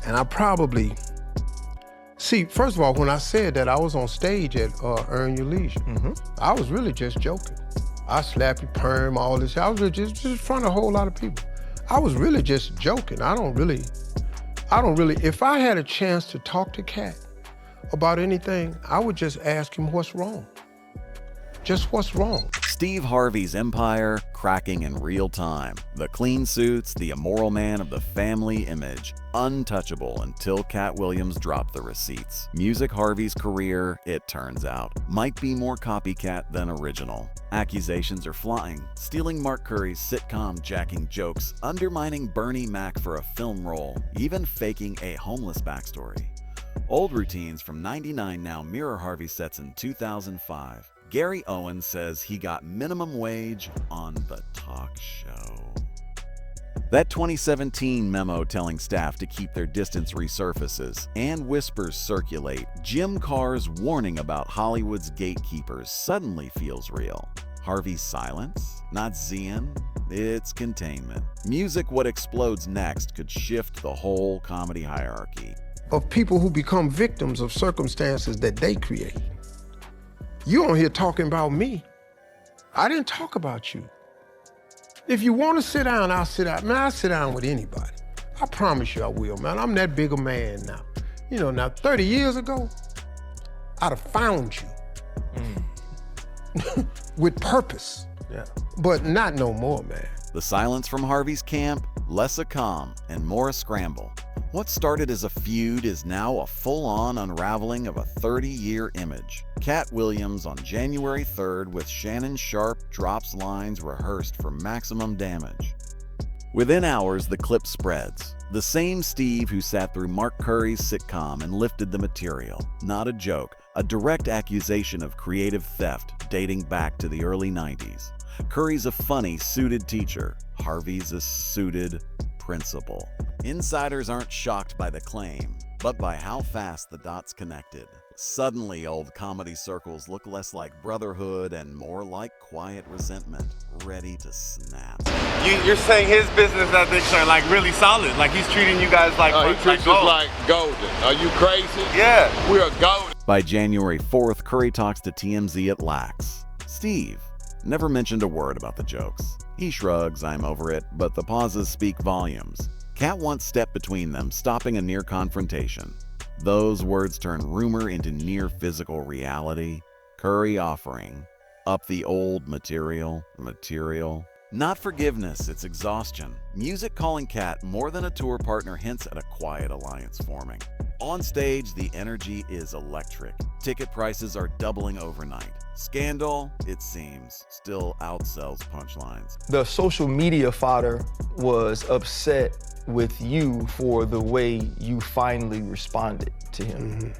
And I probably, see, first of all, when I said that, I was on stage at Earn Your Leisure. I was really just joking. I slap you, perm, all this. I was really just in front of a whole lot of people. I was really just joking. I don't really, if I had a chance to talk to Katt about anything, I would just ask him what's wrong. Just what's wrong. Steve Harvey's empire cracking in real time. The clean suits, the immoral man of the family image, untouchable until Katt Williams dropped the receipts. Music Harvey's career, it turns out, might be more copycat than original. Accusations are flying, stealing Mark Curry's sitcom jacking jokes, undermining Bernie Mac for a film role, even faking a homeless backstory. Old routines from '99 now mirror Harvey sets in 2005. Gary Owen says he got minimum wage on The Talk Show. That 2017 memo telling staff to keep their distance resurfaces, and whispers circulate. Jim Carr's warning about Hollywood's gatekeepers suddenly feels real. Harvey's silence? Not Zen, it's containment. Music What Explodes Next could shift the whole comedy hierarchy. Of people who become victims of circumstances that they create. You on here talking about me. I didn't talk about you. If you want to sit down, I'll sit down. Man, I'll sit down with anybody. I promise you I will, man. I'm that big a man now. You know, now 30 years ago, I'd have found you. With purpose. Yeah. But not no more, man. The silence from Harvey's camp, less a calm and more a scramble. What started as a feud is now a full-on unraveling of a 30-year image. Katt Williams on January 3rd with Shannon Sharpe drops lines rehearsed for maximum damage. Within hours, the clip spreads. The same Steve who sat through Mark Curry's sitcom and lifted the material. Not a joke, a direct accusation of creative theft dating back to the early 90s. Curry's a funny, suited teacher. Harvey's a suited principal. Insiders aren't shocked by the claim, but by how fast the dots connected. Suddenly, old comedy circles look less like brotherhood and more like quiet resentment, ready to snap. You're saying his business ethics are like really solid, like he's treating you guys like he treats us like golden. Are you crazy? Yeah. We are golden. By January 4th, Curry talks to TMZ at Lax. Steve never mentioned a word about the jokes. He shrugs, I'm over it, but the pauses speak volumes. Katt once stepped between them, stopping a near confrontation. Those words turn rumor into near physical reality. Curry offering up the old material. Not forgiveness, it's exhaustion. Music calling Katt more than a tour partner hints at a quiet alliance forming. On stage, the energy is electric. Ticket prices are doubling overnight. Scandal, it seems, still outsells punchlines. The social media fodder was upset with you for the way you finally responded to him.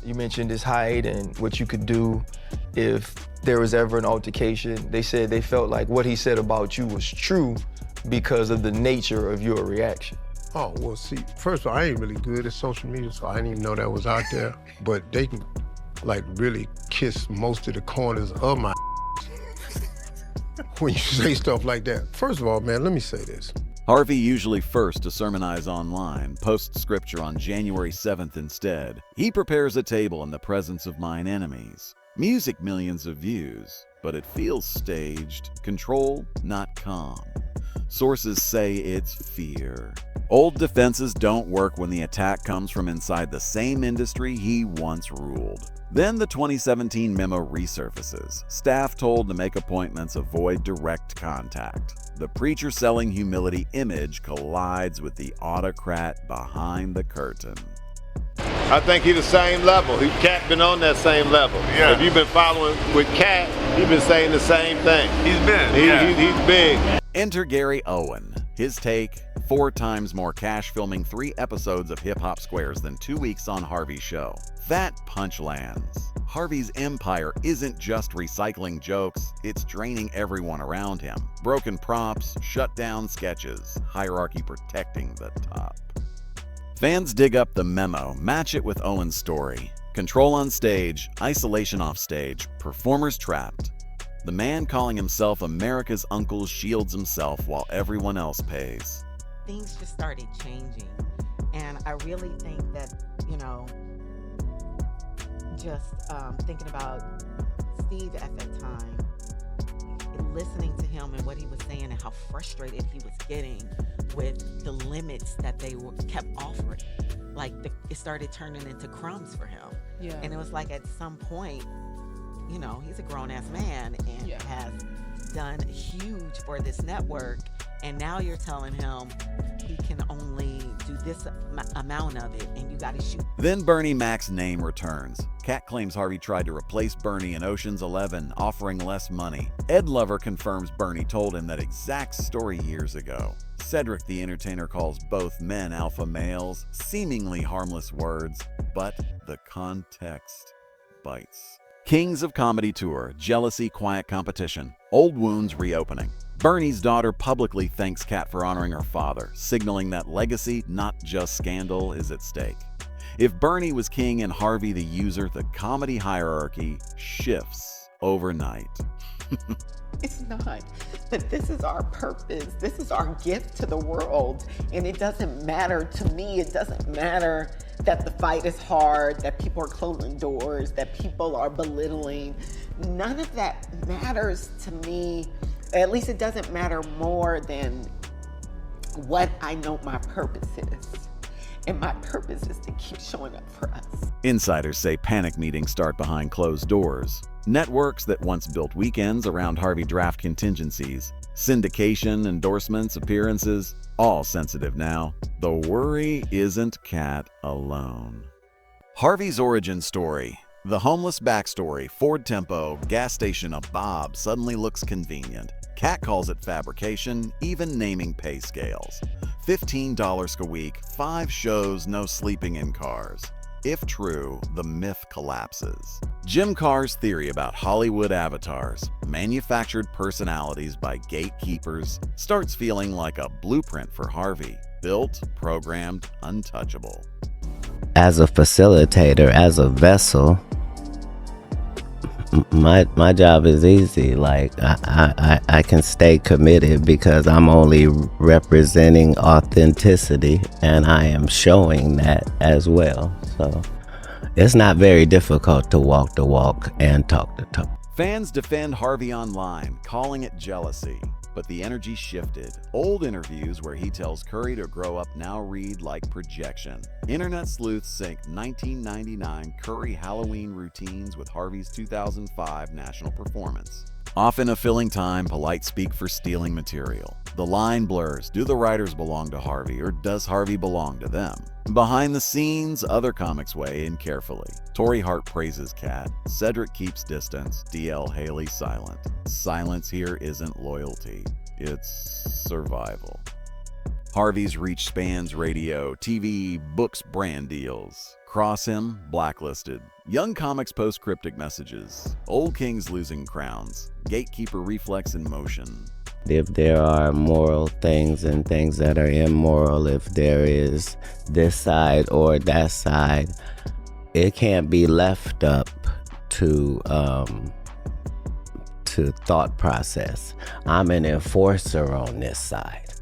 You mentioned his height and what you could do if there was ever an altercation. They said they felt like what he said about you was true because of the nature of your reaction. Oh, well, see, first of all, I ain't really good at social media, so I didn't even know that was out there. But they can, like, really kiss most of the corners of my when you say stuff like that. First of all, man, let me say this. Harvey, usually first to sermonize online, posts scripture on January 7th instead. He prepares a table in the presence of mine enemies. Music millions of views, but it feels staged. Control, not calm. Sources say it's fear. Old defenses don't work when the attack comes from inside the same industry he once ruled. Then the 2017 memo resurfaces. Staff told to make appointments avoid direct contact. The preacher selling humility image collides with the autocrat behind the curtain. I think he's the same level. Katt been on that same level. Yeah. If you've been following with Katt, he's been saying the same thing. He's been. He's big. Enter Gary Owen. His take, 4 times more cash filming 3 episodes of Hip Hop Squares than 2 weeks on Harvey's show. That punch lands. Harvey's empire isn't just recycling jokes, it's draining everyone around him. Broken props, shut down sketches, hierarchy protecting the top. Fans dig up the memo, match it with Owen's story. Control on stage, isolation off stage, performers trapped. The man calling himself America's uncle shields himself while everyone else pays. Things just started changing. And I really think that, you know, just thinking about Steve at that time, listening to him and what he was saying and how frustrated he was getting with the limits that they kept offering. Like it started turning into crumbs for him. Yeah. And it was like at some point, you know, he's a grown-ass man and has done huge for this network. And now you're telling him he can only do this amount of it and you got to shoot. Then Bernie Mac's name returns. Katt claims Harvey tried to replace Bernie in Ocean's 11, offering less money. Ed Lover confirms Bernie told him that exact story years ago. Cedric the Entertainer calls both men alpha males, seemingly harmless words, but the context bites. Kings of Comedy Tour, jealousy, quiet competition, old wounds reopening. Bernie's daughter publicly thanks Katt for honoring her father, signaling that legacy, not just scandal, is at stake. If Bernie was king and Harvey the user, the comedy hierarchy shifts overnight. It's not. But this is our purpose. This is our gift to the world. And it doesn't matter to me. It doesn't matter that the fight is hard, that people are closing doors, that people are belittling. None of that matters to me. At least it doesn't matter more than what I know my purpose is. And my purpose is to keep showing up for us. Insiders say panic meetings start behind closed doors. Networks that once built weekends around Harvey draft contingencies. Syndication, endorsements, appearances, all sensitive now. The worry isn't Katt alone. Harvey's origin story. The homeless backstory, Ford Tempo, gas station of Bob suddenly looks convenient. Katt calls it fabrication, even naming pay scales. $15 a week, 5 shows, no sleeping in cars. If true, the myth collapses. Jim Carr's theory about Hollywood avatars, manufactured personalities by gatekeepers, starts feeling like a blueprint for Harvey. Built, programmed, untouchable. As a facilitator, as a vessel, my job is easy. Like I can stay committed because I'm only representing authenticity and I am showing that as well. So it's not very difficult to walk the walk and talk the talk. Fans defend Harvey online, calling it jealousy. But the energy shifted. Old interviews where he tells Curry to grow up now read like projection. Internet sleuths sync 1999 Curry Halloween routines with Harvey's 2005 national performance. Often a filling time, polite speak for stealing material. The line blurs. Do the writers belong to Harvey or does Harvey belong to them? Behind the scenes, other comics weigh in carefully. Torrey Hart praises Katt. Cedric keeps distance. D.L. Haley silent. Silence here isn't loyalty. It's survival. Harvey's reach spans radio, TV, books, brand deals. Cross him, blacklisted. Young comics post cryptic messages. Old kings losing crowns. Gatekeeper reflex in motion. If there are moral things and things that are immoral, if there is this side or that side, it can't be left up to thought process. I'm an enforcer on this side.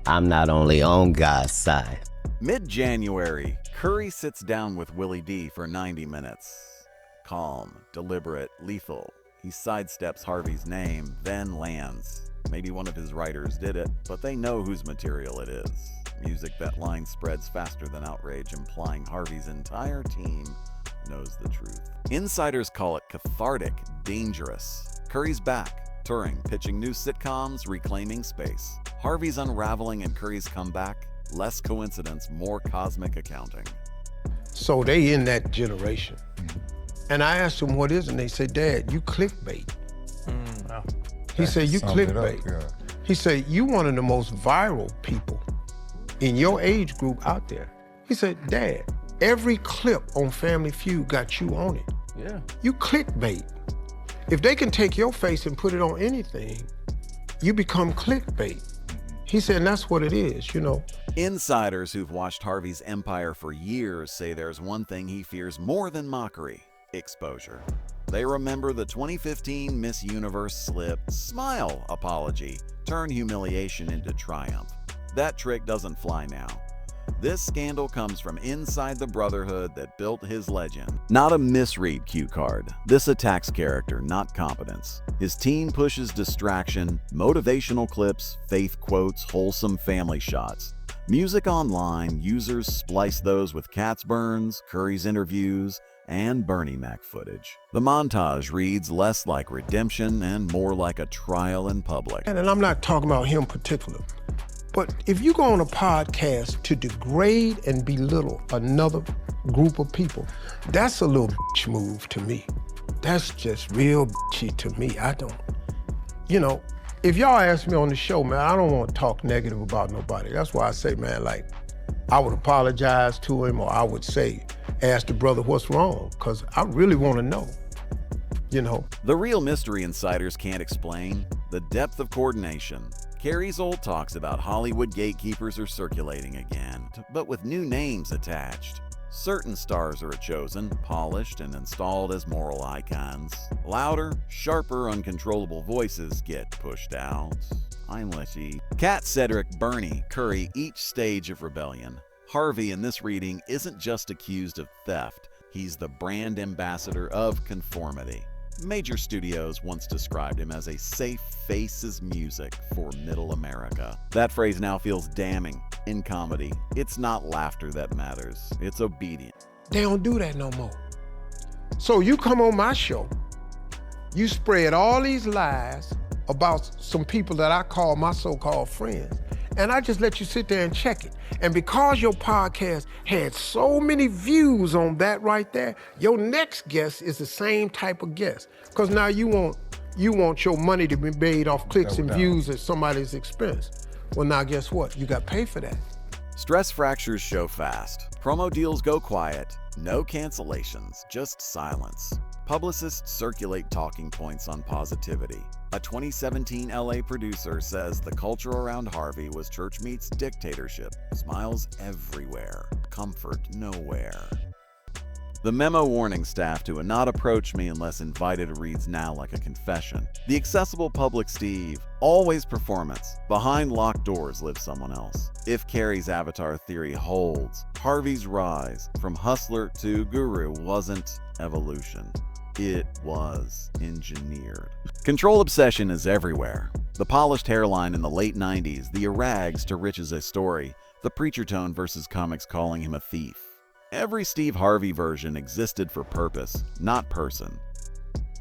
I'm not only on God's side. Mid-January, Curry sits down with Willie D for 90 minutes. Calm, deliberate, lethal. He sidesteps Harvey's name, then lands. Maybe one of his writers did it, but they know whose material it is. Music that line spreads faster than outrage, implying Harvey's entire team knows the truth. Insiders call it cathartic, dangerous. Curry's back, touring, pitching new sitcoms, reclaiming space. Harvey's unraveling and Curry's comeback, less coincidence, more cosmic accounting. So they in that generation. And I asked them what is it, and they said, Dad, you clickbait. Wow. He said, you clickbait. He said, you one of the most viral people in your age group out there. He said, Dad, every clip on Family Feud got you on it. Yeah. You clickbait. If they can take your face and put it on anything, you become clickbait. He said, and that's what it is, you know. Insiders who've watched Harvey's empire for years say there's one thing he fears more than mockery: exposure. They remember the 2015 Miss Universe slip, smile apology, turn humiliation into triumph. That trick doesn't fly now. This scandal comes from inside the brotherhood that built his legend. Not a misread cue card. This attacks character, not competence. His team pushes distraction, motivational clips, faith quotes, wholesome family shots. Music online, users splice those with Katt's burns, Curry's interviews, and Bernie Mac footage. The montage reads less like redemption and more like a trial in public. And I'm not talking about him particular, but if you go on a podcast to degrade and belittle another group of people, that's a little bitch move to me. That's just real bitchy to me. I don't, if y'all ask me on the show, man, I don't want to talk negative about nobody. That's why I say, man, like, I would apologize to him, or I would say, ask the brother what's wrong, because I really want to know, The real mystery insiders can't explain the depth of coordination. Carrey's old talks about Hollywood gatekeepers are circulating again, but with new names attached. Certain stars are chosen, polished, and installed as moral icons. Louder, sharper, uncontrollable voices get pushed out. Katt, Cedric, Bernie, Curry, each stage of rebellion. Harvey in this reading isn't just accused of theft, he's the brand ambassador of conformity. Major studios once described him as a safe faces music for middle America. That phrase now feels damning. In comedy, it's not laughter that matters, it's obedience. They don't do that no more. So you come on my show, you spread all these lies about some people that I call my so-called friends, and I just let you sit there and check it. And because your podcast had so many views on that right there, your next guest is the same type of guest. Because now you want your money to be made off clicks and views at somebody's expense. Well, now guess what? You got to pay for that. Stress fractures show fast. Promo deals go quiet. No cancellations, just silence. Publicists circulate talking points on positivity. A 2017 LA producer says the culture around Harvey was church meets dictatorship. Smiles everywhere, comfort nowhere. The memo warning staff to not approach me unless invited reads now like a confession. The accessible public Steve, always performance. Behind locked doors lives someone else. If Carrey's avatar theory holds, Harvey's rise from hustler to guru wasn't evolution. It was engineered. Control obsession is everywhere. The polished hairline in the late 90s, the rags to riches a story, the preacher tone versus comics calling him a thief. Every Steve Harvey version existed for purpose, not person.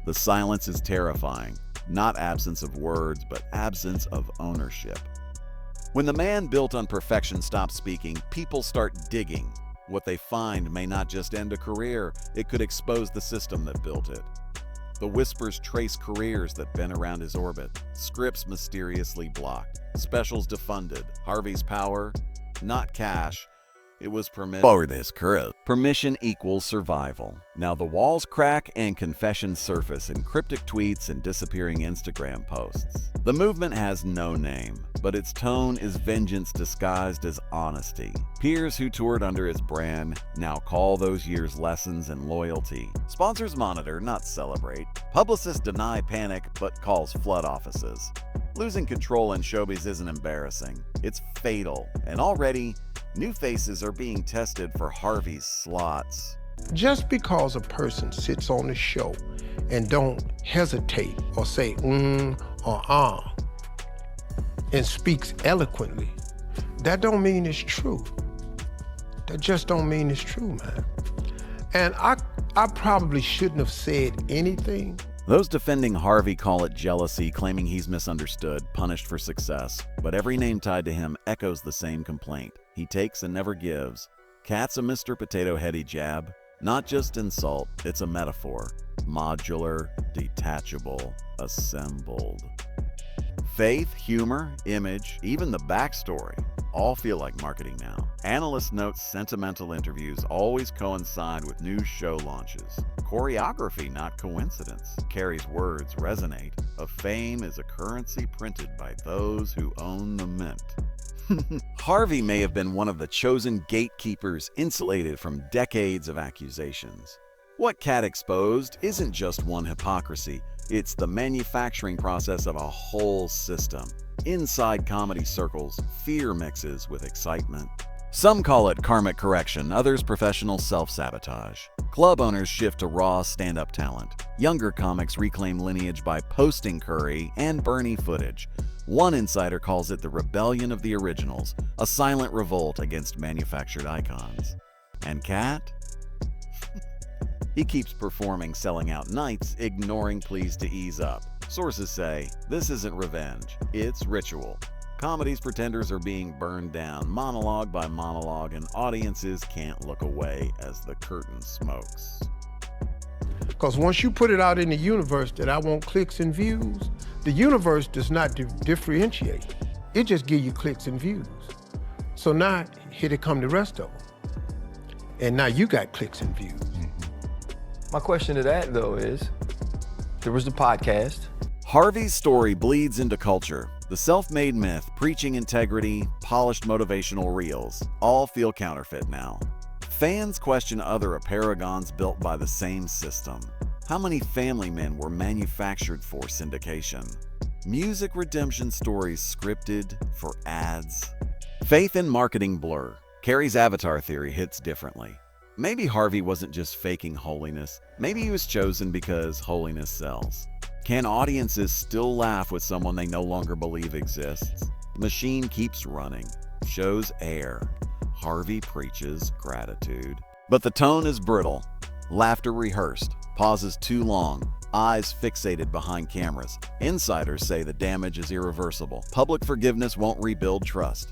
The silence is terrifying, not absence of words, but absence of ownership. When the man built on perfection stops speaking, people start digging. What they find may not just end a career, it could expose the system that built it. The whispers trace careers that been around his orbit, scripts mysteriously blocked, specials defunded, Harvey's power, not cash, it was permission equals survival. Now the walls crack and confessions surface in cryptic tweets and disappearing Instagram posts. The movement has no name, but its tone is vengeance disguised as honesty. Peers who toured under his brand now call those years lessons in loyalty. Sponsors monitor, not celebrate. Publicists deny panic, but calls flood offices. Losing control in showbiz isn't embarrassing. It's fatal, and already, new faces are being tested for Harvey's slots. Just because a person sits on the show and don't hesitate or say or and speaks eloquently, that don't mean it's true. That just don't mean it's true, man. And I probably shouldn't have said anything. Those defending Harvey call it jealousy, claiming he's misunderstood, punished for success. But every name tied to him echoes the same complaint. He takes and never gives. Katt's a Mr. Potato Heady jab. Not just insult, it's a metaphor. Modular, detachable, assembled. Faith, humor, image, even the backstory, all feel like marketing now. Analyst notes sentimental interviews always coincide with new show launches. Choreography, not coincidence. Carrey's words resonate. A fame is a currency printed by those who own the mint. Harvey may have been one of the chosen gatekeepers insulated from decades of accusations. What Katt exposed isn't just one hypocrisy, it's the manufacturing process of a whole system. Inside comedy circles, fear mixes with excitement. Some call it karmic correction, others professional self-sabotage. Club owners shift to raw stand-up talent. Younger comics reclaim lineage by posting Curry and Bernie footage. One insider calls it the rebellion of the originals, a silent revolt against manufactured icons. And Katt? He keeps performing selling out nights, ignoring pleas to ease up. Sources say, this isn't revenge, it's ritual. Comedy's pretenders are being burned down, monologue by monologue, and audiences can't look away as the curtain smokes. Because once you put it out in the universe that I want clicks and views, the universe does not differentiate. It just gives you clicks and views. So now, here they come the rest of them. And now you got clicks and views. My question to that, though, is, there was the podcast. Harvey's story bleeds into culture. The self-made myth, preaching integrity, polished motivational reels, all feel counterfeit now. Fans question other paragons built by the same system. How many family men were manufactured for syndication? Music redemption stories scripted for ads? Faith and marketing blur. Carrey's avatar theory hits differently. Maybe Harvey wasn't just faking holiness. Maybe he was chosen because holiness sells. Can audiences still laugh with someone they no longer believe exists? Machine keeps running. Shows air. Harvey preaches gratitude. But the tone is brittle. Laughter rehearsed. Pauses too long. Eyes fixated behind cameras. Insiders say the damage is irreversible. Public forgiveness won't rebuild trust.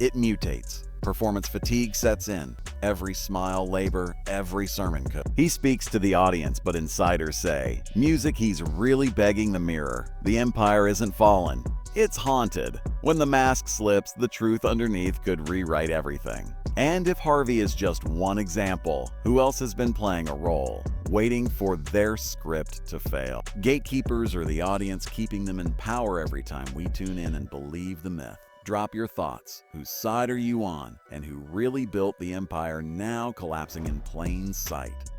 It mutates. Performance fatigue sets in. Every smile labor, every sermon cut. He speaks to the audience, but insiders say, music, he's really begging the mirror. The empire isn't fallen. It's haunted. When the mask slips, the truth underneath could rewrite everything. And if Harvey is just one example, who else has been playing a role, waiting for their script to fail? Gatekeepers are the audience keeping them in power every time we tune in and believe the myth. Drop your thoughts. Whose side are you on? And who really built the empire now collapsing in plain sight?